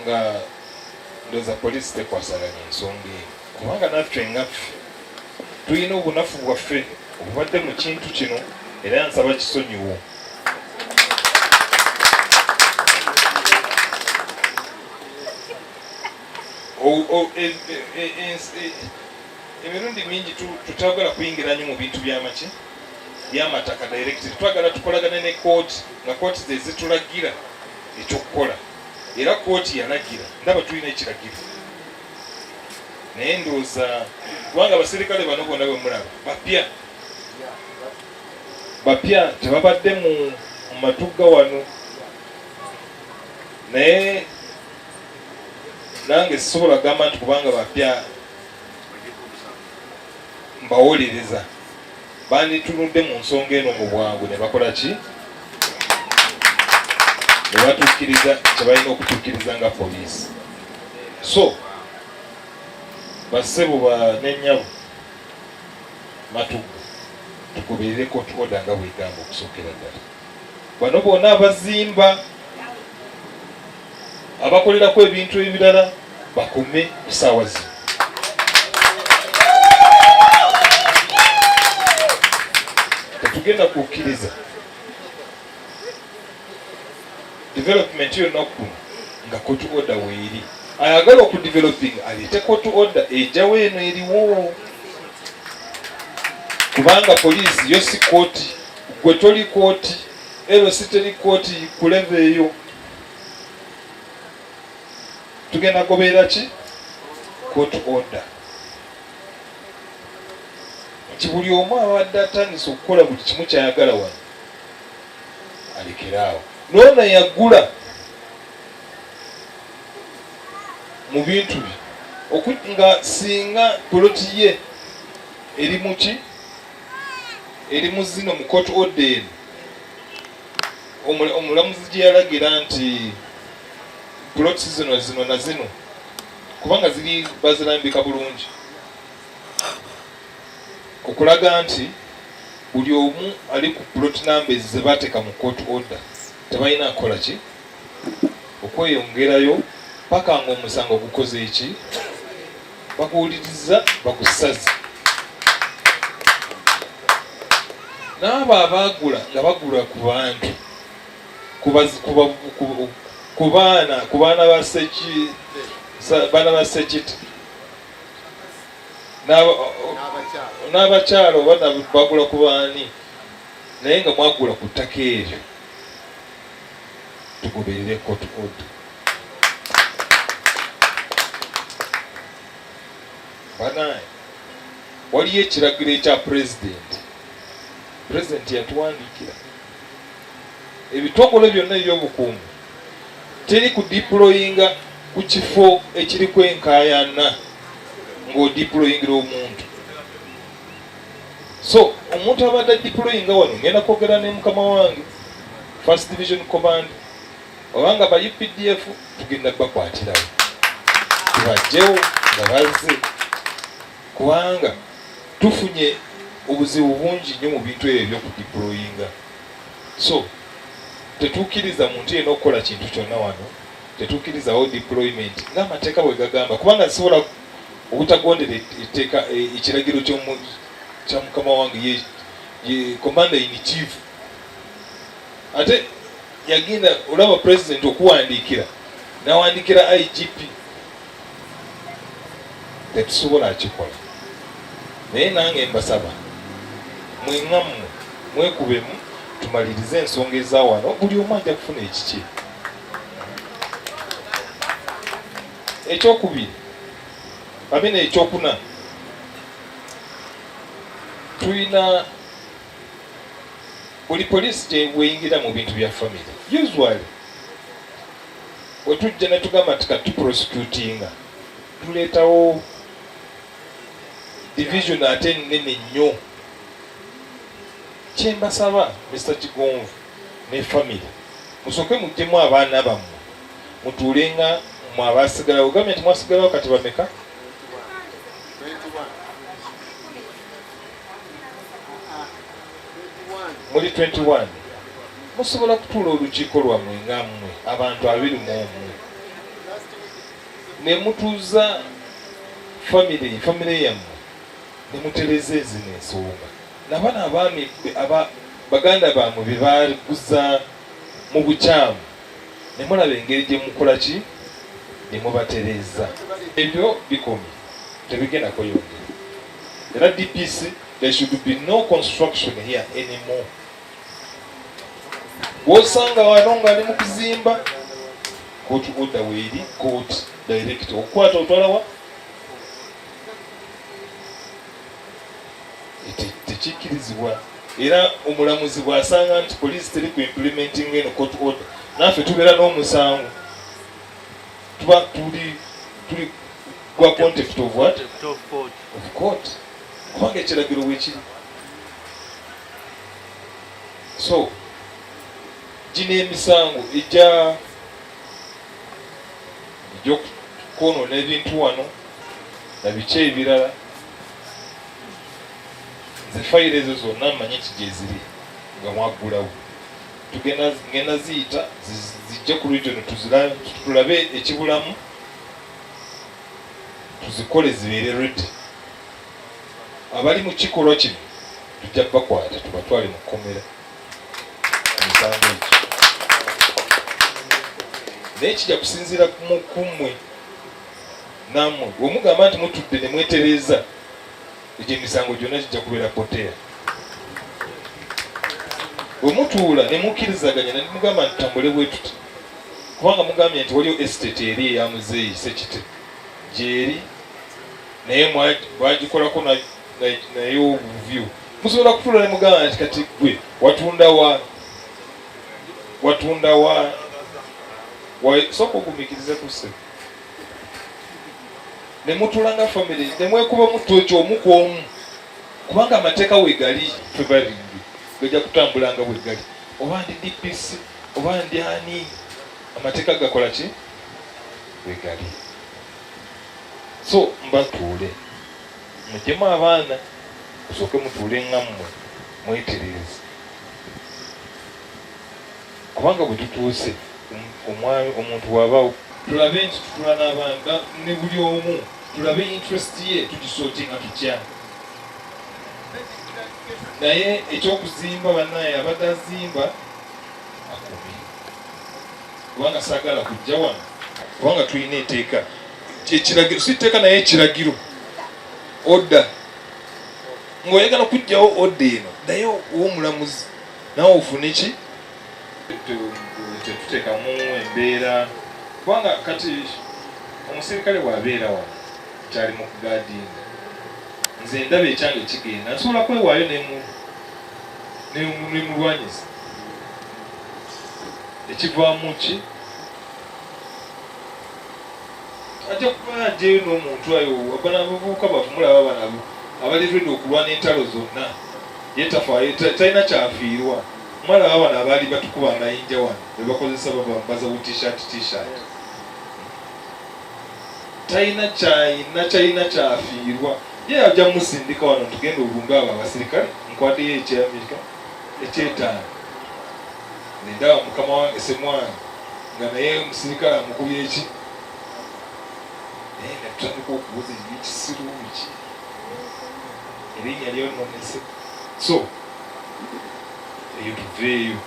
nga ndoza poliisi tekwasaganya ensonga eyo kubanga naffe ngaffe tulina obunafu bwaffe obubadde mu kintu kino era nsaba kisonyiwo. Emirundi mingi tutagala kuyingira nnyo mu bintu by'amaki by'amataka direct. Twagala tukolagane ne kooti nga kooti ze zitulagira ekyokukola era kooti yalagira ndaba tulina ekiragiro. Naye ndowooza kubanga abaserikale bano bonna bwe mulaba bapya tebabadde mu matugga wano, naye nange sisobola kugamba nti kubanga bapya mbawolereza banditunudde mu nsonga eno mu bwangu ne bakola ki? Ne batuukiriza kye balina okutuukiriza nga poliisi. So bassebo n'ennyabo Matugga tugoberere kooti oda nga bwegamba okusookera ddala. Bano bonna abazimba abakolerako ebintu ebirala bakome ku ssaawa zino. Tetugenda kukkiriza development yonna kuno nga kooti oda weeri. Ayagala okudeveloping aleete kooti oda ejjawo eno eriwo, kubanga poliisi yo si kooti, gwe toli kooti, ero si teri kooti ku level eyo. Tugenda goberera ki? Kooti oda. Nti buli omu abadde atandise okukola buli kimu kyayagala wano alekeraawo. N'ono yagula mu bintu bye nga singa poloti ye eri mu ki? Eri mu zino mu kooti oda eno omulamuzi gye yalagira nti poloti zino na zino kubanga ziri bazirambika bulungi okulaga nti buli omu ali ku plot numbers ze bateeka mu court order tebalina akola ki? Okweyongerayo paka nga omusango gukoze eki? Bakuwuliriza bakusaza. N'abo abaagula nga bagula ku bantu ku baana ba Sekiti n'abakyalo oba bagula ku baani, naye nga mwagula ku ttaka eryo. Tugoberere court order. Banaye waliyo ekiragiro ekya pulezidenti yatuwandiikira ebitongole byonna eby'obukuumi teri ku deployinga ku kifo ekiriku enkaayana ng'odeployingira omuntu. So omuntu abadde deployinga wano ngenda kwogera ne mukama wange First Division Command obanga ba UPDF tugenda bakwatirawo tubajjewo nga bazze kubanga tufunye obuzibu bungi nnyo mu bintu ebyo ebyokudeployinga. So tetuukiriza muntu yenna okukola kintu kyonna wano, tetuukirizawo deployment ng'amateeka bwe gagamba, kubanga nsobola obutagondera etteeka ekiragiro kya mukama wange ye commander in chief. Ate yagenda olaba president okuwandiikira n'awandiikira IGP, tetusobola akikola. Naye nange mbasaba mwengammwe mwekubemu tumalirize ensonga eza wano, buli omu ajja kufuna ekiki. Ekyokubiri amina ekyokuna, tulina buli poliisi gyebweyingira mu bintu bya family, usually wetujja ne tugamba nti katuprosecutinga tuleetawo division ate nnene nnyo. Kyembasaba Mr. Kigonvu ne family musooke muggyemu abaana bammwe mutuulenga mu abasigalawo. Ogambye nti mwasigalawo kati bameka? Muli 21. Musobola kutuula olukiiko lwammwe nga mmwe abantu 21 ne mutuuza family yammwe ne mutereza ezino ensonga nabana abaami baganda bammwe be baguza mu bukyamu ne mulaba engeri gye mukola ki ne mubatereza. Ebyo bikomye tebigenda kweyongera. Era DPC, there should be no construction here anymore. Bw'osanga wano nga ne mu kuzimba court order weeri, court direct okukwata otwalawa tekikirizibwa. Era omulamuzi bw'asanga nti poliisi teri ku implementing eno court order, naffe tubeera n'omusango, tuba tuli gwa contempt of what? Of court. Kubanga ekiragiro weekiri. So gino emisango ejja kwonoona ebintu wano na biki ebirala, nze fayiro ezo zonna mmanyi kigyeziri nga mwaggulawo. Ngenda ziyita zijja ku region tulabe ekibulamu tuzikole zibeere ready. Abali mu kikolwa kino tujja bakwata tubatwale mu kkomera emisango egyo. Naye kijja kusinziira ku mmwe nammwe. Bw'omugamba nti mutudde ne mwetereza, egyo emisango gyonna kijja kubeera poteera. Bwe mutuula ne mukkirizaganya ne mugamba nti tambule bwe tuti, kubanga mugambye nti waliwo estate eri eya Muzeeyi Sekite gyeri, naye bagikolako naye obuvyu. Musobola kutuula ne mugamba nti kati gwe watunda wa sooka ogumikirize ku ssebo. Ne mutuula nga family ne mwekuba mutoki omu ku omu, kubanga amateeka wegali febaringi gajja kutambulanga bwegali. Oba ndi DPC oba ndi ani, amateeka gakola ki wegali. So mbatuule mujjemu abaana kusooke mutuule nga mmwe mwetereze, kubanga bwe tutuuse omwami omuntu wabawo tulabe nti tutula n'abaana ne buli omu tulabe interest ye tugisootinga tutya. Naye ekyokuzimba bannaye abadde azimba akumi, kubanga saagala kujja wano, kubanga tulina etteeka ekiragiro, si tteeka naye ekiragiro odda. Ng'oyagala kuggyawo odda eno naye ow'omulamuzi nawe ofune ki tetuteekamu embeera, kubanga kati omusirikale bw'abeera wano kyali mu kugaadinga, nze ndaba ekyange kigenda, nsobola kwewaayo ne mulwanyisa ekivaamu ki ajja kuba ajjeyo n'omuntu ayo abana abavubuka baffe mulaba banabo abali ready okulwana entalo zonna yetafaayo talina kyafiirwa. Mwala abana abaali batukuba amayinja wano be bakozesa babambaza bu t-shirt talina kyafiirwa. Ye ajja musindika wano tugenda obulunga abo abasirikale nkwaddeyo eky'Amerika ekyetaano. Nendaba mukama wange Ssemwangi nga naye omusirikale amukubye eki naye nga tutandika okubuuza ekisirungi erinnya lyononese. So eyo tuveeyo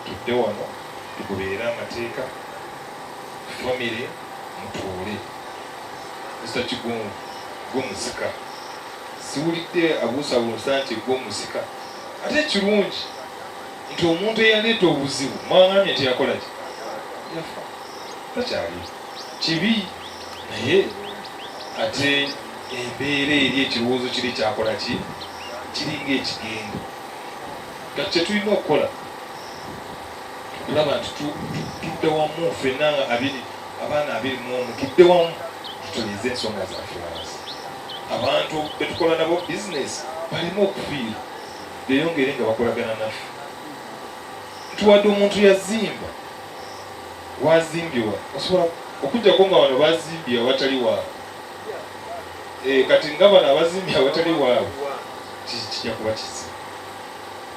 tudde wano tugoberere amateeka famire mutuule. Mr. Kigungu gwomusika siwulidde abuusabuusa nti gwomusika ate kirungi nti omuntu eyaleeta obuzibu mwaŋŋambye nti yakola ki yafa takyali kibi naye ate embeera eri ekirowoozo kiri kyakola ki kiringa ekigendo kati kye tulina okukola okulaba nti tudde wamu ffenna abaana 21 tudde wamu tutulize ensonga zaffe wansi. Abantu betukola nabo bizinesi balina okufiira beyongere nga bakolagana naffe. Tuwadde omuntu yazimba wazimbiwa osobola okujjako nga wano bazimbye awatali waabwe. Kati nga bano abazimbye awatali waabwe kijja kuba kizibu.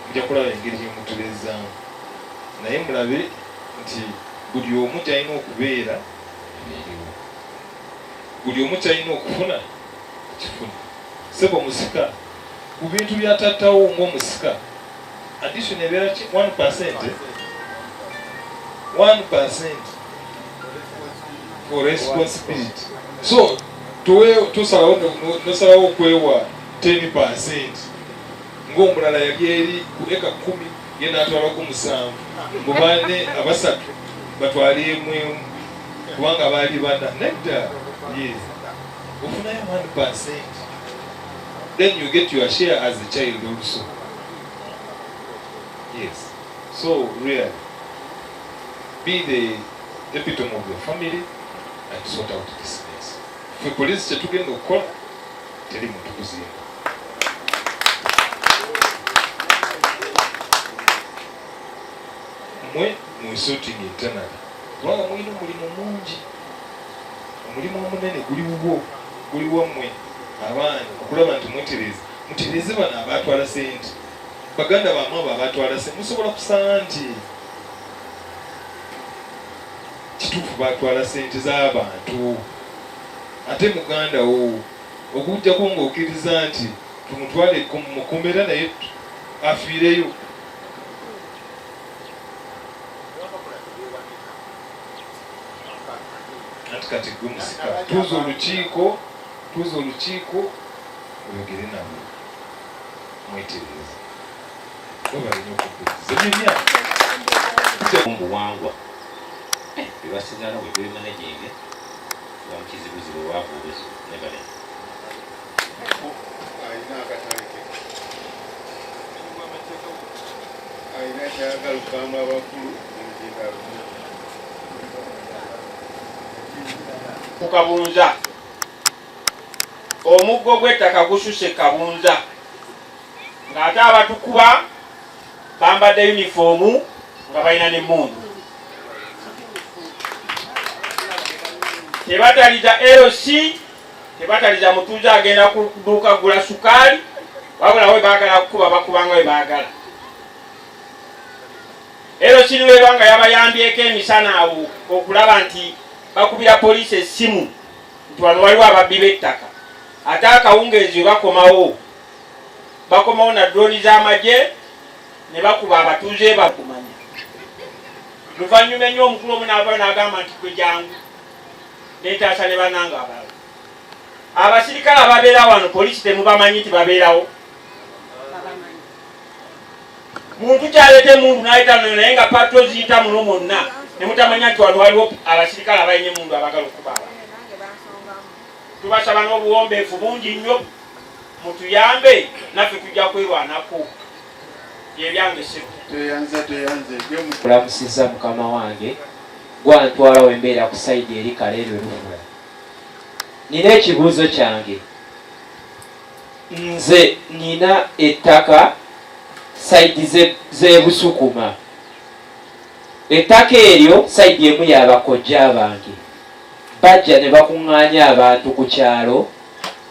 Mujja kulaba engeri gyemutulezaamu naye mulabe nti buli omu kyalina okubeera emiriwo, buli omu kyalina okufuna kifuna. Sebo musika ku bintu byatattawo ng'omusika addition ebeera ki 1% for responsibility. So tosalawo okwewa 10% ng'omulala yali eri ku eka 10 ye n'atwalako 7 mubane abasatu batwale emu kubanga baali bana nectar. Yes, ufunayo 1%, then you get your share as a child also. Yes, so really be the epitome of your family and sort out this mess. Fwe police kyetugenda okukola teri muntu kuzimba. Mwe mwesorting internally kubanga mulina omulimu mungi. Omulimu omunene guli wubwo, guli wammwe abaana okulaba nti mutereeze bano abatwala sente. Baganda bamwe abo abatwala sente musobola kusanga nti kituufu batwala sente z'abantu. Ate muganda wo okujjako ng'okkiriza nti tumutwale mukumbera naye afiireyo. Kati gwemusika tuuza olukiiko oyogere nabo mwetereeze obalina okukkiriza omuwangwa bebasigala bwe bemanaging bamukizibuzibu wabubuzi nebale ayina kyagala okugamba abakulu Kabunza omuggo gw'ettaka gususe Kabunza ng'ate abatukuba bambadde yunifoomu nga balina n'emmundu. Tebataliza LC, tebataliza mutuuze agenda kuduuka gula sukaali, wabula we baagala kukuba bakubanga we baagala. LC niwe banga yabayambyeko emisana awo okulaba nti bakubira poliisi essimu nti wano waliwo ababbi b'ettaka. Ate akawungeezi bakomawo na droni z'amagye ne bakuba abatuuze bakumanya. Luvannyuma ennyo omukulu omu n'avaayo n'agamba nti gwe jangu neetaasa ne bannanga abalala. Abasirikale ababeera wano poliisi temubamanyi nti babeerawo. Muntu kyaleeta emundu n'ayita naye nga patro ziyita muno mwonna ne mutamanya nti wano waliwo abasirikale abalina emundu abagala okuba abantu. Tubasaba n'obuwombeefu bungi nnyo mutuyambe naffe tujja kwerwanako. Byebyange sebo. Teyanze. Kulamusizza mukama wange gwantwala wembeera ku sayidi eri Kaleero Lufula. Nina ekibuuzo kyange. nze nina ettaka saidi z'ebusukuma. Ettaka eryo saidi emu y'abakojja bange bajja ne bakuŋŋaanya abantu ku kyalo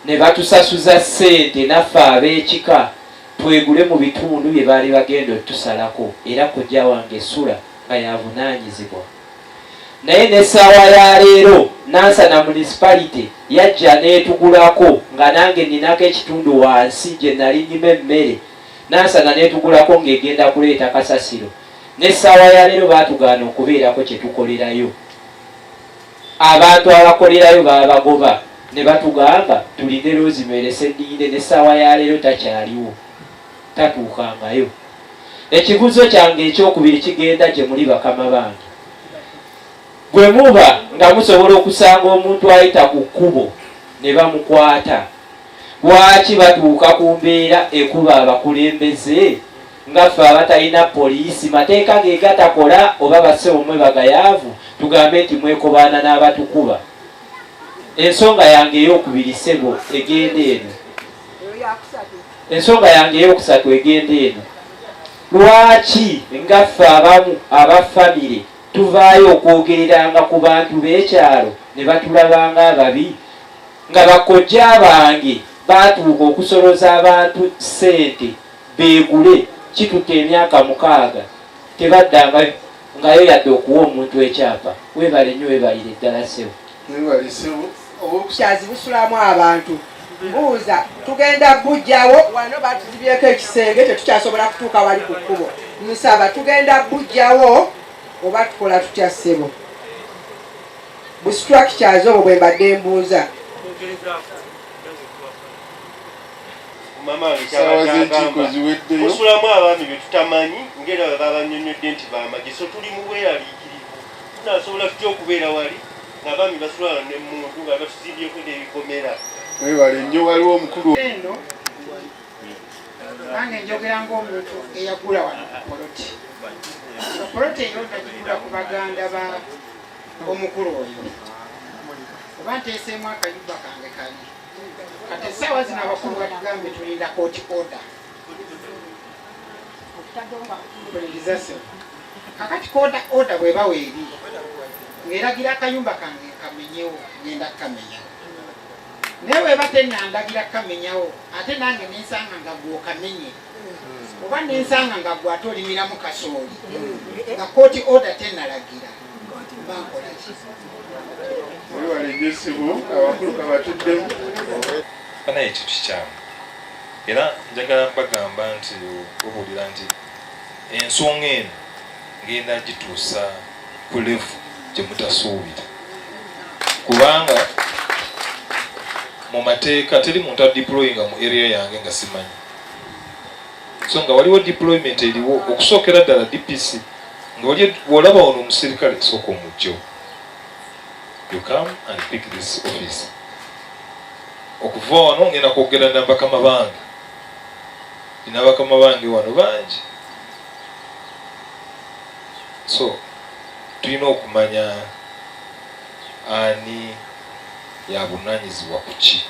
ne batusasuza ssente naffe ab'ekika twegule mu bitundu bye baali bagenda otusalako, era kojja wange essula nga yavunaanyizibwa. Naye n'essaawa ya leero Nansana municipality yajja n'etugulako nga nange ninako ekitundu wansi gye nali nyima emmere. Nansana n'etugulako ng'egenda kuleeta kasasiro. N'essaawa ya leero baatugaana okubeerako kye tukolerayo. Abantu abakolerayo baabagoba ne batugamba tuline Rosemary Sseddiine, n'essaawa ya leero takyaliwo, tatuukangayo. Ekibuzo kyange ekyokubiri kigenda gye muli bakama bange. Bwe muba nga musobola okusanga omuntu ayita ku kkubo ne bamukwata, lwaki batuuka ku mbeera ekuba abakulembeze nga ffe abatalina poliisi mateeka ge gatakola, oba bassebo mwe bagayaavu tugambe nti mwekobaana n'abatukuba? Ensonga yange ey'okubiri ssebo egenda eno. Ensonga yange ey'okusatu egenda eno. Lwaki nga ffe abamu abafamire tuvaayo okwogereranga ku bantu b'ekyalo ne batulabanga ababi, nga bakojja bange baatuuka okusoloza abantu ssente beegule kitutte emyaka 6 tebaddangayo ngayo yadde okuwa omuntu ekyapa. Weebale nnyo, weebalire ddala ssebo. Obukyazi busulamu abantu. Mbuuza tugenda bujjawo wano batuzibyeko ekisenge tetukyasobola kutuuka wali ku kkubo. Nsaba tugenda bujjawo oba tukola tutya ssebo? Bu structures obwo bwe mbadde mbuuza. Musulamu abaami bye tutamanyi ngera bwe babanyonyodde nti bamagye, so tuli mu bweraliikirivu. Tunasobola tutya okubeera wali ng'abaami basulana ne muntu nga batuzibyeko n'ebikomera? Webale nnyo, waliwo omukulu eno nange njogera ng'omuntu eyagula wano ku poloti. Poloti eyo nagigula ku baganda ba omukulu oyo oba nteeseemu akayumba kange kali. Kati essaawa zino abakulu batugambe tulinda court order. Kakati court order bw'eba weeri ng'eragira akayumba kange kamenyewo, ngenda kamenyawo. Naye weba tennandagira kamenyawo ate nange nensanga nga gw'okamenye oba nensanga nga gwe ate olimiramu kasooli nga court order tennalagira bankola ki? abakulu kabatuddemu banaye ekyo kikyamu, era njagala bagamba nti obuulira nti ensonga eno ngenda gituusa ku levu gye mutasuubira, kubanga mu mateeka teri muntu adeployinga mu area yange nga simanyi. So nga waliwo deployment eriwo okusookera ddala DPC nga olaba ono omusirikale sooka omujjo, you come and pick this office. Okuva wano ngenda kwogera n'abakama bange, nina bakama bange wano bangi, so tulina okumanya ani yabunaanyizibwa ku ki.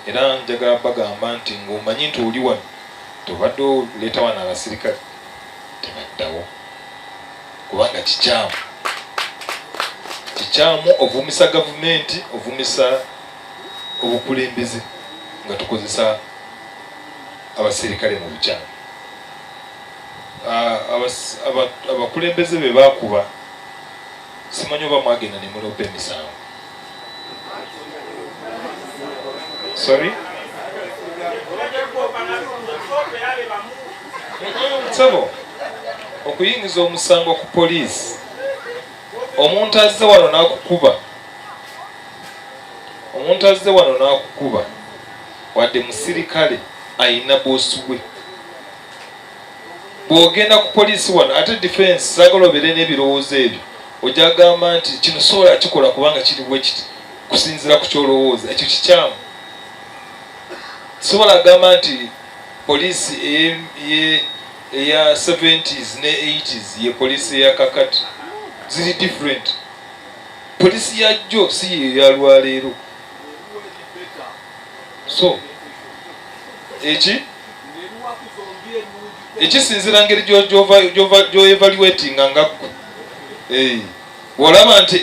Era njagala bagamba nti ng'omanyi nti oli wano tobadde oleeta wano abasirikale tebaddawo, kubanga kikyamu ovumisa gavumenti, ovumisa obukulembeze nga tukozesa abasirikale mu bukyamu. Abakulembeze be bakuba simanyi oba mwagenda ne muloopa emisango. Sorry? Sabo, okuyingiza omusango ku poliisi, omuntu azze wano n'akukuba wadde musirikale ayina boosi we. Bw'ogenda ku poliisi wano ate defense saagala obeere n'ebirowoozo ebyo, ojja gamba nti kino sobola kikola kubanga kiri bwe kiti kusinziira ku kyolowooza. Ekyo kikyamu. Sobola gamba nti poliisi eya 70s ne 80s ye poliisi eya kakati ziri different. Poliisi ya jjo si ye ya lwaleero. So ekisinzira ngeri gyoevaluating ngagwe olaba nti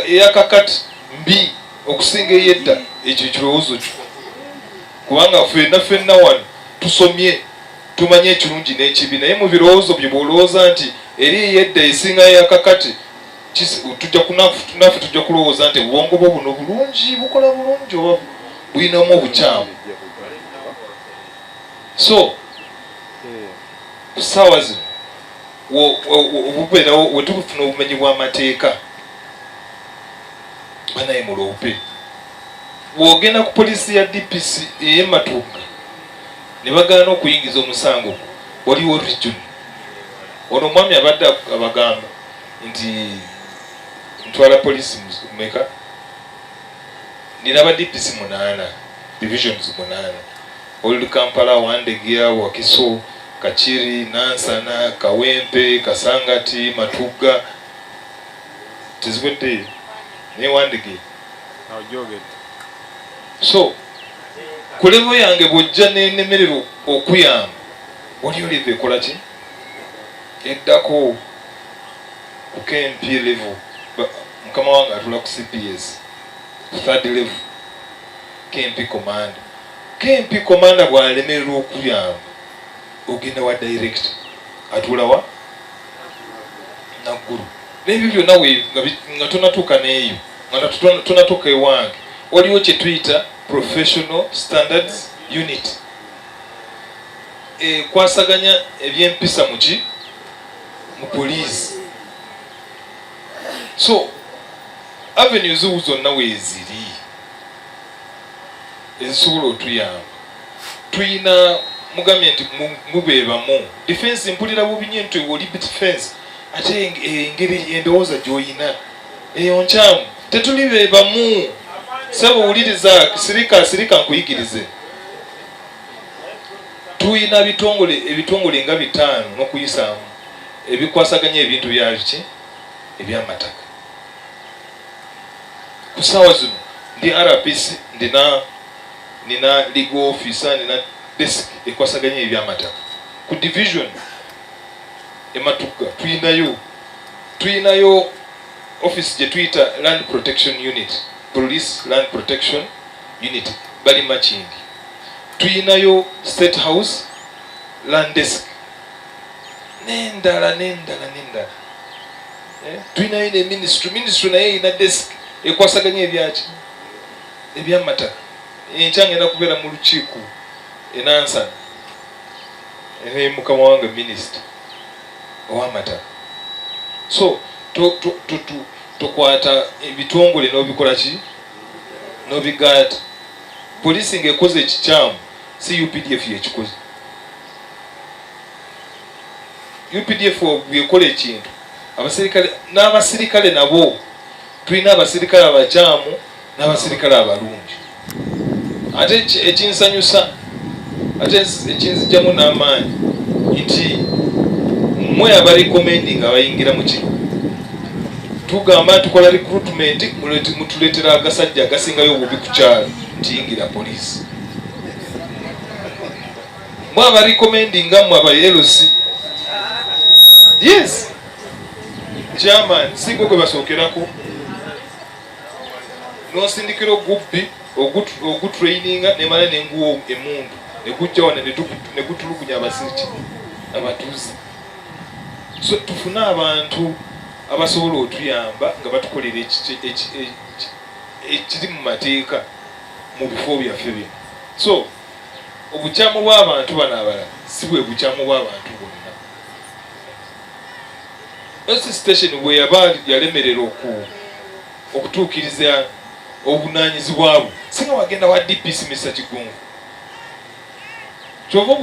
eyakakati mbi okusinga eyedda ekyo ekirowoozo kyo kubanga ffenna wano tusomye tumanye ekirungi n'ekibi naye mu birowoozo bye bwolowooza nti eri eyedda esinga eyakakati naffe tujja kulowooza nti obwongo bwo buno bulungi bukola bulungi oba bulinamu obukyamu. So kusaawa zino obubeerawo wetufuna obumenyi bw'amateeka banaye muloope bw'ogenda ku poliisi ya DPC ey'Ematuuka ne bagaana okuyingiza omusango waliwo region ono omwami abadde abagamba nti ntwala poliisi meka nina ba DPC 8 divisions 8 Old Kampala, Wandegia, Wakiso, Kachiri, Nansana, Kawempe, Kasangati, Matuga. Tizwete ne Wandegi. So kulevo yange bojja n'ennemerero okuyamba oli olive ekola ki eddako ku KMP level mukama wange atula ku CPS third level KMP commander bw'alemererwa okuyamba ogenda wa direct atula wa naggulu n'ebyo byonna nga tonatuuka n'eyo nga tonatuuka ewange waliwo kye tuyita professional standards unit kwasaganya ebyempisa mu police. So avenues zonna weeziri ezisobola otuyamba tuyina mugambye nti mubeebamu defense mpulira bubi nnyo nti oli defense ate engeri endowooza gy'oyina eyo nkyamu tetulibeebamu. Sebo wuliriza sirika nkuyigirize tuyina ebitongole nga 5 n'okuyisaamu ebikwasaganya ebintu byaki eby'amataka. Ku ssaawa zino ndi RPC nina legal officer nina desk ekwasaganya eby'amataka. Ku division Ematuuka tuyinayo office gye tuyita land protection unit, police land protection unit bali machingi. Tuyinayo state house land desk n'endala. Tuyinayo ne ministry naye ina desk ekwasaganya ebyaki eby'amataka. Enkya ngenda kubeera mu lukiiko enansana ne mukama wange minisita ow'amataka. So tokwata ebitongole n'obikola ki n'obigaata. Poliisi ng'ekoze ekikyamu si UPDF yekikoze. UPDF bwekola ekintu n'abasirikale nabo tulina abasirikale abakyamu n'abasirikale abalungi. Ate ekinsanyusa ate ekinzijjamu n'amaanyi nti mmwe abarecommending abayingira mu kino tugamba tukola recruitment mutuleetera agasajja agasingayo obubi ku kyalo ntiyingira poliisi. Mwe abarecommendinga mmwe aba LC yes chairman singo gwe basookerako nosindikira ogubbi ogutraininga nemala nenguwa emundu negujja wana negutulugunya abasiriki abatuuzi. So tufuna abantu abasobola otuyamba nga batukolera ekiri mu mateeka mu bifo byaffe bino. So obukyamu bw'abantu bano abalala si bwe bukyamu bw'abantu bonna. Esi station bwe yaba yalemerera okutuukiriza obunaanyizibwa bwe singa wagenda wa DPC Mr. Kigungu. Kyova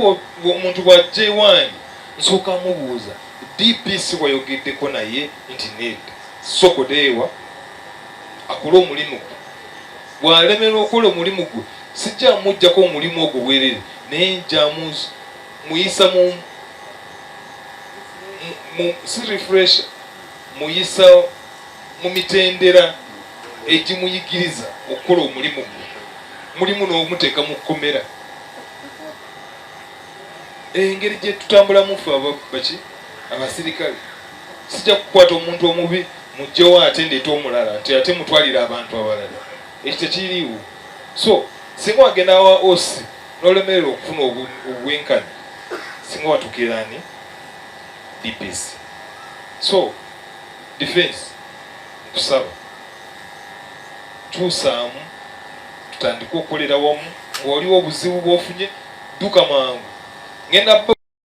omuntu bw'ajja ewange nsooka mubuuza DPC wayogeddeko naye nti nedda sokodeewa akola omulimu gwe. Bw'alemera okola omulimu gwe sijja mujjako omulimu ogwo bwerere naye nja muyisa si refresh muyisa mu mitendera egimuyigiriza okukola omulimu gwe. mulimu n'omuteeka mu kkomera. Engeri gye tutambulamu ffe baki abasirikale, sijja kukwata omuntu omubi mujjewo ate ndeeta omulala nti ate mutwalira abantu abalala, ekyo tekiriiwo. So singa wagenda wa osi n'olemerera okufuna obwenkanya, singa watukira ani DPC. So defense nkusaba kyusaamu tutandike okukolera wamu, ng'oliwo obuzibu bw'ofunye dduka mangu ngenda